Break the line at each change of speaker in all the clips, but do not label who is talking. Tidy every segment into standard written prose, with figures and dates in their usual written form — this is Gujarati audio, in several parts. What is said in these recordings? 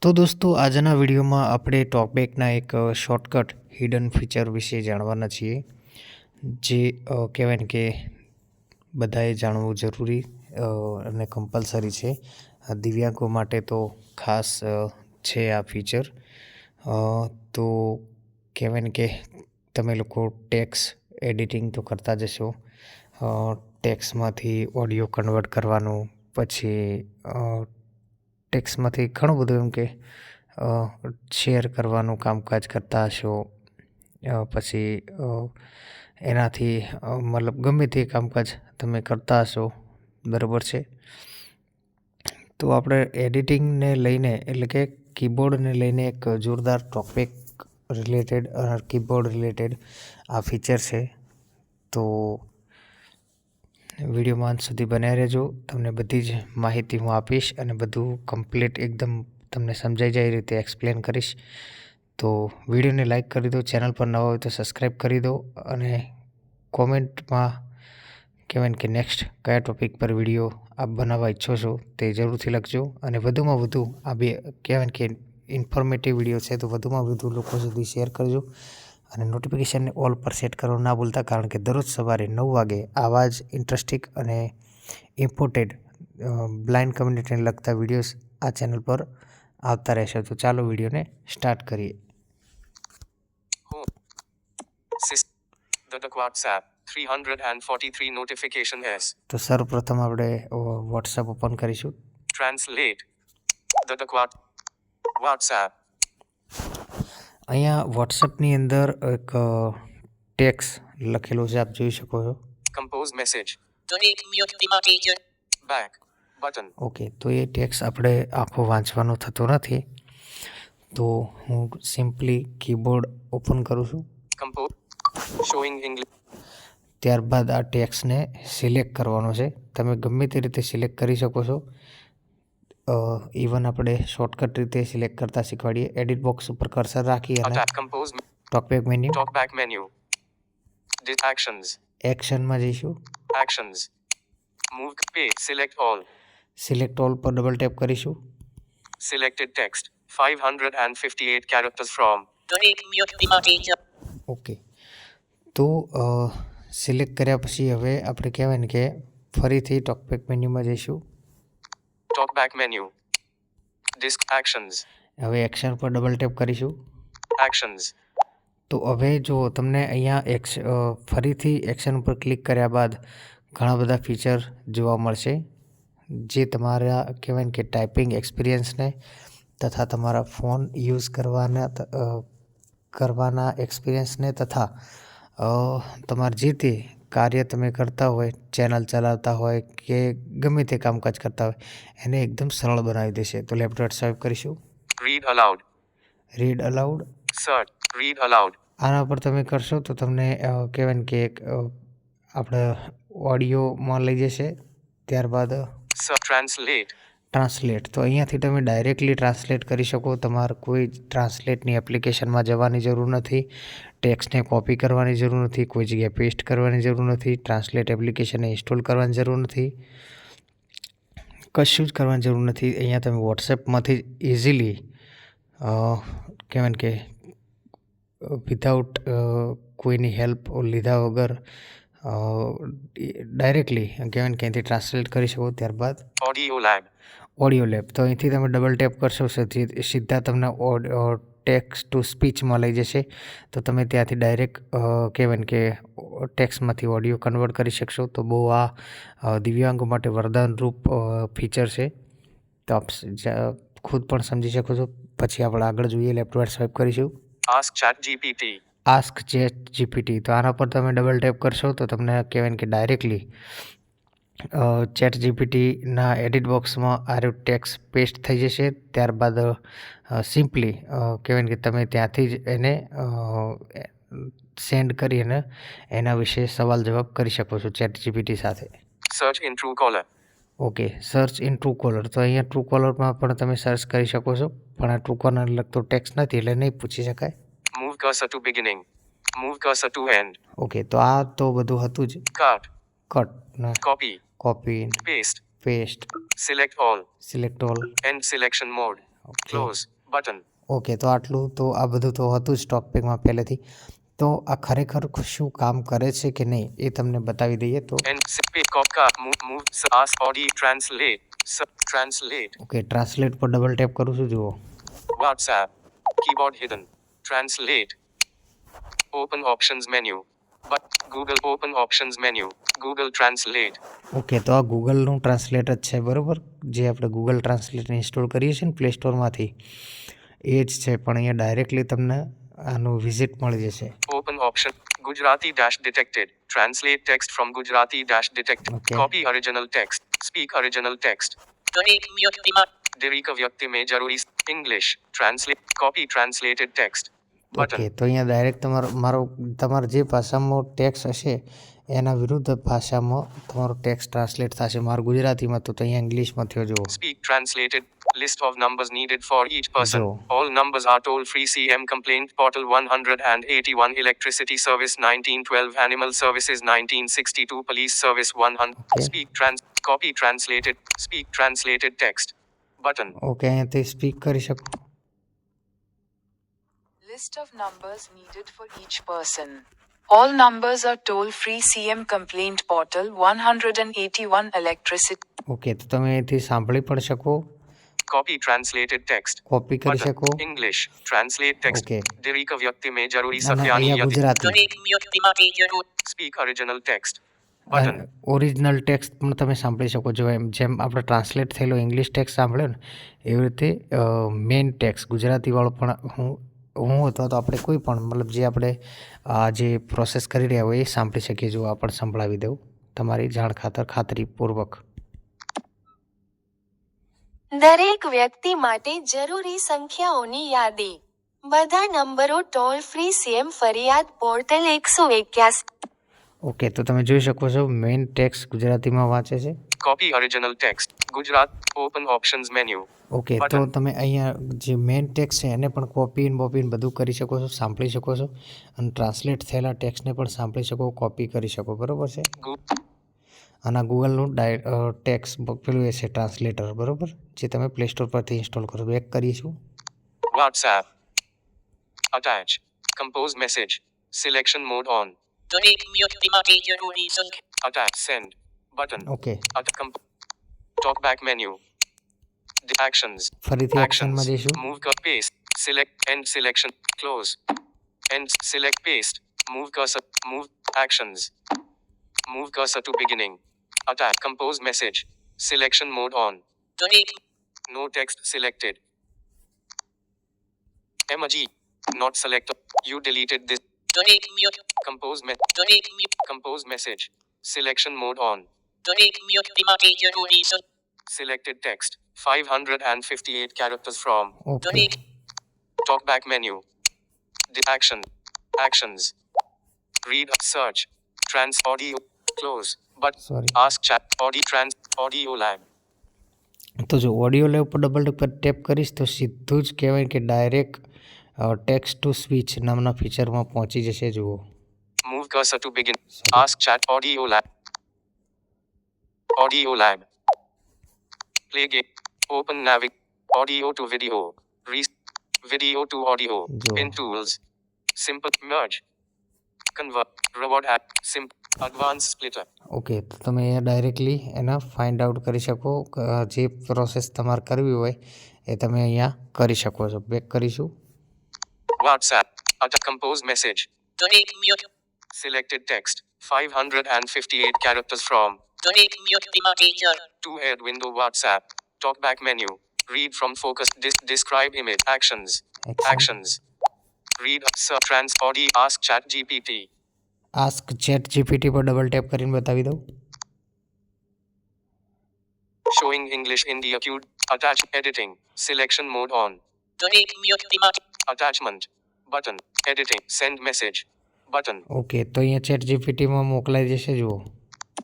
તો દોસ્તો આજના વિડીયોમાં આપણે ટોકબેકના એક શોર્ટકટ હિડન ફીચર વિશે જાણવાના છીએ જે કહેવાય ને કે બધાએ જાણવું જરૂરી અને કમ્પલસરી છે. દિવ્યાંગો માટે તો ખાસ છે આ ફીચર. તો કહેવાય ને કે તમે લોકો ટેક્સ એડિટિંગ તો કરતા જ હશો. ટેક્સમાંથી ઓડિયો કન્વર્ટ કરવાનું, પછી ટેક્સમાંથી ઘણું બધું એમ કે શેર કરવાનું કામકાજ કરતા હશો. પછી એનાથી મતલબ ગમે તે કામકાજ તમે કરતા હશો, બરાબર છે. તો આપણે એડિટિંગને લઈને એટલે કે કીબોર્ડને લઈને એક જોરદાર ટોપિક રિલેટેડ કીબોર્ડ રિલેટેડ આ ફીચર છે. તો વિડીયોમાં અંત સુધી બન્યા રહેજો. તમને બધી જ માહિતી હું આપીશ અને બધું કમ્પ્લીટ એકદમ તમને સમજાઈ જાય એ રીતે એક્સપ્લેન કરીશ. તો વિડીયોને લાઇક કરી દો, ચેનલ પર નવા હોય તો સબસ્ક્રાઈબ કરી દો અને કોમેન્ટમાં કહેવાય ને કે નેક્સ્ટ કયા ટોપિક પર વિડીયો આપ બનાવવા ઈચ્છો છો તે જરૂરથી લખજો. અને વધુમાં વધુ આ બે કહેવાય ને કે ઇન્ફોર્મેટિવ વિડીયો છે તો વધુમાં વધુ લોકો સુધી શેર કરજો અને નોટિફિકેશનને ઓલ પર સેટ કરવાનું ના ભૂલતા, કારણ કે દરરોજ સવારે 9 વાગે આવા જ ઇન્ટરેસ્ટિંગ અને ઇમ્પોર્ટેડ બ્લાઇન્ડ કમ્યુનિટીને લગતા વિડીયોઝ આ ચેનલ પર આવતા રહેશે. તો ચાલો વિડીયોને સ્ટાર્ટ કરીએ.
WhatsApp 343 notification S.
તો સર્વપ્રથમ આપણે વોટ્સએપ ઓપન કરીશું.
Translate the WhatsApp.
અહીંયા વોટ્સએપની અંદર એક ટેક્સ લખેલો છે, આપ જોઈ શકો છો.
Compose message. Donate mute the teacher. Back button.
Okay, તો એ ટેક્સ આપણે આખો વાંચવાનો થતો નથી, તો હું સિમ્પલી કીબોર્ડ ઓપન કરું છું.
Compose showing English.
ત્યારબાદ આ ટેક્સને સિલેક્ટ કરવાનો છે. તમે ગમે તે રીતે સિલેક્ટ કરી શકો છો. ઇવન આપણે શોર્ટકટ રીતે સિલેક્ટ કરતા શીખવાડીએ. એડિટ બોક્સ ઉપર કર્સર રાખી અને
Compose
talkback menu,
talkback menu. Actions.
એક્શનમાં જઈશું.
Actions. Move page. Select all.
Select all પર ડબલ ટેપ કરીશું.
Selected text. 558 characters from. Donate mute the teacher.
Okay, તો સિલેક્ટ કર્યા પછી હવે આપણે કહેવાય ને કે ફરીથી ટોકબેક મેન્યુમાં જઈશું.
Talkback menu. Disk actions.
હવે એક્શન પર ડબલ ટેપ કરીશું.
Actions.
તો હવે જો તમને અહીંયા ફરીથી એક્શન ઉપર ક્લિક કર્યા બાદ ઘણા બધા ફીચર જોવા મળશે, જે તમારા કહેવાય ને કે ટાઈપિંગ એક્સપિરિયન્સને તથા તમારા ફોન યુઝ કરવાના એક્સપિરિયન્સને તથા તમારે જે તે કાર્ય તમે કરતા હોય, ચેનલ ચલાવતા હોય કે ગમે તે કામકાજ કરતા હોય એને એકદમ સરળ બનાવી દેશે. તો લેફ્ટ ડોટ સ્વાઇપ કરીશું.
Read aloud.
Read allowed,
Search. Read aloud.
આના પર તમે કરશો તો તમને કહેવાય ને કે આપણે ઓડિયોમાં લઈ જશે. ત્યારબાદ
Translate.
ટ્રાન્સલેટ, તો અહીંયાથી તમે ડાયરેક્ટલી ટ્રાન્સલેટ કરી શકો. તમારે કોઈ ટ્રાન્સલેટની એપ્લિકેશનમાં જવાની જરૂર નથી, ટેક્સ્ટને કોપી કરવાની જરૂર નથી, કોઈ જગ્યાએ પેસ્ટ કરવાની જરૂર નથી, ટ્રાન્સલેટ એપ્લિકેશનને ઇન્સ્ટોલ કરવાની જરૂર નથી, કશું જ કરવાની જરૂર નથી. અહીંયા તમે વોટ્સએપમાંથી ઇઝીલી કહેવાય ને કે વિધાઉટ કોઈની હેલ્પ લીધા વગર ડાયરેક્ટલી કહેવાય ને કે અહીંથી ટ્રાન્સલેટ કરી શકો. ત્યારબાદ
Audio lab.
ઓડિયો લેબ, તો અહીંથી તમે ડબલ ટેપ કરશો સીધા તમને ટેક્સ્ટ ટુ સ્પીચમાં લઈ જશે. તો તમે ત્યાંથી ડાયરેક્ટ કહેવાય ને કે ટેક્સ્ટમાંથી ઓડિયો કન્વર્ટ કરી શકશો. તો બહુ આ દિવ્યાંગો માટે વરદાનરૂપ ફીચર છે. તો આપ ખુદ પણ સમજી શકો છો. પછી આપણે આગળ જોઈએ, લેફ્ટ વર્ડ સ્વાઇપ કરીશું.
Ask ChatGPT.
Ask chat GPT, તો આના પર તમે ડબલ ટેપ કરશો તો તમને કહેવાય ને કે ડાયરેક્ટલી ચેટ જીપીટીના એડિટ બોક્સમાં આ ટેક્સ પેસ્ટ થઈ જશે. ત્યારબાદ સિમ્પલી કહેવાય ને કે તમે ત્યાંથી જ એને સેન્ડ કરી અને એના વિશે સવાલ જવાબ કરી શકો છો ચેટ જીપીટી સાથે.
Search in Truecaller.
Okay, search in Truecaller, તો અહીંયા ટ્રુ કોલરમાં પણ તમે સર્ચ કરી શકો છો, પણ આ ટ્રુ કોલરને લગતો ટેક્સ નથી એટલે નહીં પૂછી શકાય.
Move cursor to beginning. Move cursor to end.
Okay, તો આ તો બધું હતું જ.
Cut.
Cut,
Copy.
Copy,
Paste.
Paste,
Select all.
Select all,
End selection mode. Close. Button.
Okay, તો આટલું તો આ બધું તો હતું જ ટોપિકમાં પહેલેથી. તો આ ખરેખર શું કામ કરે છે કે નહીં એ તમને બતાવી દઈએ તો.
And speak copca. Move. Ask audio. Translate. Translate.
Okay, translate પર ડબલ ટેપ કરું છું, જુઓ.
WhatsApp. Keyboard hidden. Translate. Open options menu. But Google open options menu. Google Translate.
Okay, તો આ ગૂગલનું ટ્રાન્સલેટ જ છે, બરાબર. જે આપણે ગૂગલ ટ્રાન્સલેટ ઇન્સ્ટોલ કરીએ છીએ ને પ્લે સ્ટોરમાંથી, એ જ છે. પણ અહીંયા ડાયરેક્ટલી તમને આનું વિઝિટ મળી જશે.
Open option. Gujarati dash detected. Translate text from Gujarati dash detected.
Okay.
Copy original text. Speak original text. Dirika vyakti mein jaruri. English. Translate. Copy translated text. Button.
Okay, તો અહીંયા ડાયરેક્ટ તમારો જે ભાષામાં ટેક્સ હશે એના વિરુદ્ધ ભાષામાં તમારો ટેક્સ ટ્રાન્સલેટ થશે. મારું ગુજરાતીમાં તો અહીંયા ઇંગ્લિશમાં થયો, જુઓ.
Speak translated. List of numbers needed for each person.
Jo.
All numbers are toll free. CM complaint portal 181, electricity service 1912, animal services 1962, police service 100.
Okay.
Copy translated. Speak translated text. Button.
Okay, અહીંયાથી સ્પીક કરી શકો.
List of numbers needed for each person. All numbers are toll-free. CM complaint portal 181 electricity.
Okay, તો તમે અહીંથી સાંભળી પણ શકો,
Copy translated text.
કોપી કરી
Button.
શકો.
English. Translate text.
Okay.
Dirika vyakti mein jaruri
અને
satyani
અહીંયા
yati.
Gujarati
Speak original text. Button.
Original text પણ તમે સાંભળી શકો છો. જેમ આપણે ટ્રાન્સલેટ થયેલો ઇંગ્લિશ ટેક્સ્ટ સાંભળ્યો ને, એવી રીતે મેઇન ટેક્સ્ટ ગુજરાતીવાળો પણ હું અથવા તો આપણે કોઈ પણ મતલબ જે આપણે જે પ્રોસેસ કરી રહ્યા હોય એ સાંભળી શકીએ. જો આ પણ સંભળાવી દઉં તમારી જાણ ખાતરીપૂર્વક.
દરેક વ્યક્તિ માટે જરૂરી સંખ્યાઓની યાદી. બધા નંબરો ટોલ ફ્રી સીએમ ફરિયાદ પોર્ટલ 181.
ઓકે, તો તમે જોઈ શકો છો મેઇન ટેક્સ્ટ ગુજરાતીમાં વાંચે છે.
Copy original text. Gujarat. Open options menu.
Okay, તો
Button.
તમે અહીંયા જે મેઇન ટેક્સ્ટ છે એને પણ કોપી બધું કરી શકો છો, સાંભળી શકો છો. અને ટ્રાન્સલેટ થયેલા ટેક્સ્ટને પણ સાંભળી શકો, કોપી કરી શકો, બરાબર છે. અને આ ગૂગલનું ટેક્સ્ટ પેલું એ છે ટ્રાન્સલેટર, બરાબર, જે તમે પ્લે સ્ટોર પરથી ઇન્સ્ટોલ કરો. બેક કરીશું.
WhatsApp. Attach. Compose message. Selection mode on. Attach. Send. Button.
Okay,
Talkback menu. Actions.
ફરીથી
Actions.
એક્શનમાં જઈશું.
Move paste. Select. End selection. Close. End. Select paste. Move cursor. Move. Actions. Move cursor to beginning. Attach. Compose message. Selection mode on. No text selected. Emoji. Not selected. You deleted this. Compose message. Selection mode on. Selected text. 558 characters from.
Okay,
Talkback menu. Actions. Read. Search. Trans audio. Close. But
sorry.
ask chat. Audio lag.
તો જો ઓડિયો લેવ પર ડબલ ટેપ કરીશ તો સીધું જ કહેવાય કે ડાયરેક્ટ ટેક્સ્ટ ટુ સ્પીચ નામના ફીચરમાં પહોંચી જશે. જુઓ.
Move cursor to begin.
Sorry.
Ask chat. Audio lag. Audio lag. Play game. Open audio to video. Video to audio.
Jo.
Pin tools. Simple merge. Convert. Reward app. Advanced splitter.
Okay, તો તમે અહીંયા ડાયરેક્ટલી એના ફાઇન્ડ આઉટ કરી શકો. જે પ્રોસેસ તમારે કરવી હોય એ તમે અહીંયા કરી શકો છો. બેક કરીશું.
WhatsApp. Compose message. Selected text. 558 characters from. To head window WhatsApp. Talkback menu. Read from focus. Describe image. Actions. Actions. Read. Trans audio. Ask chat GPT.
Ask chat GPT પર ડબલ ટેપ કરીને બતાવી દઉં.
Showing English India Q. Attach. Editing. Selection mode on. Attachment. Button. Editing. Send message. Button.
Okay, તો અહીંયા ચેટ જીપીટીમાં મોકલાઈ જશે. જુઓ.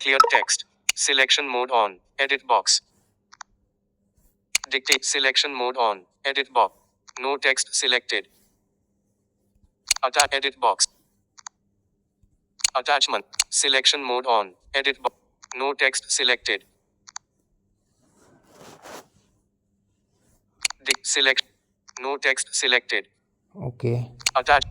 Clear text. Selection mode on. Edit box. Dictate. Selection mode on. Edit box. No text selected. Attach. Edit box. Attachment. Selection mode on. Edit box. No text selected. Select. No text selected.
Okay.
Attach.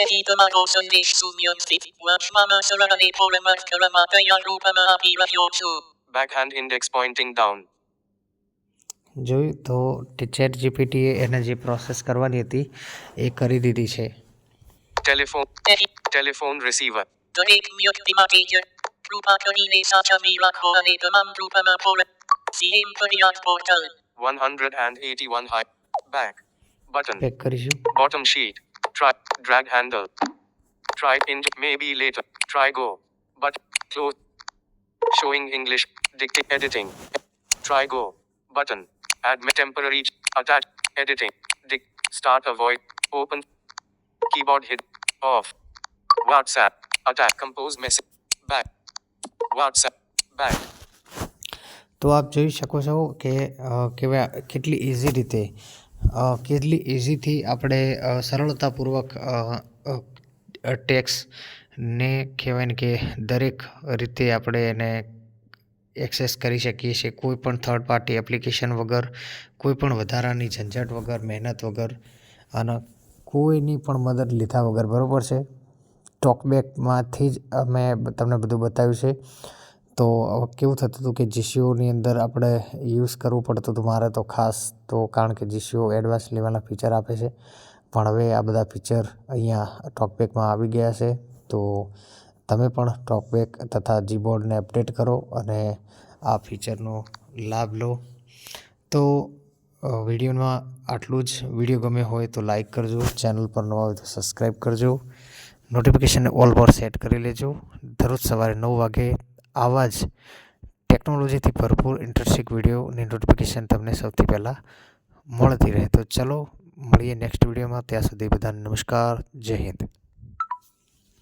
Editamago સંદેશ સુવ્યવસ્થિત વાંચવામાં સરળ અને ફોર્મેટ કરવા તૈયાર રૂપમાં આપી રહ્યો છું.
Backhand index pointing down.
જોયું તો ચેટ જીપીટીએ એને જે પ્રોસેસ કરવાની હતી એ કરી દીધી છે.
Telephone. Telephone receiver.
દરેક વ્યક્તિ માટે કૃપા કરીને સાચવી રાખો અને તમામ રૂપમાં CM ફરિયાદ portal
181 high. Back. Button.
Pack કરીશું.
Bottom sheet. Try. Drag handle. Try in. Maybe later. Try go. But. Close. Showing English. Dictate editing. Try go. Button. Add temporary. Attach. Editing. Start avoid. Open. Keyboard hit. Off. WhatsApp. Attach. Compose message. Back. WhatsApp. Back.
તો આપ જોઈ શકો છો કે કેટલી ઇઝી રીતે કેટલી ઇઝીથી આપણે સરળતાપૂર્વક ટેક્સ્ટને કહેવાય ને કે દરેક રીતે આપણે એને એક્સેસ કરી શકીએ છીએ, કોઈ પણ થર્ડ પાર્ટી એપ્લિકેશન વગર, કોઈ પણ વધારાની ઝંઝટ વગર, મહેનત વગર અને કોઈની પણ મદદ લીધા વગર. બરાબર છે. ટોકબેકમાંથી જ અમે તમને બધું બતાવ્યું છે. તો કેવું થતું હતું કે જીસીઓની અંદર આપણે યુઝ કરવું પડતું હતું મારે તો ખાસ, તો કારણ કે જીસીઓ એડવાન્સ લેવલના ફીચર આપે છે, પણ હવે આ બધા ફીચર અહીંયા ટોકબેકમાં આવી ગયા છે. તો તમે પણ ટોકબેક તથા જીબોર્ડને અપડેટ કરો અને આ ફીચરનો લાભ લો. તો વિડીયોમાં આટલું જ. વિડીયો ગમે હોય તો લાઈક કરજો, ચેનલ પર નવા હોય તો સબસ્ક્રાઈબ કરજો, નોટિફિકેશનને ઓલ પર સેટ કરી લેજો. દરરોજ સવારે 9 વાગે આવા જ ટેકનોલોજીથી ભરપૂર ઇન્ટરેસ્ટિંગ વિડીયોની નોટિફિકેશન તમને સૌથી પહેલાં મળતી રહે. તો ચલો મળીએ નેક્સ્ટ વિડીયોમાં. ત્યાં સુધી બધાને નમસ્કાર. જય હિન્દ.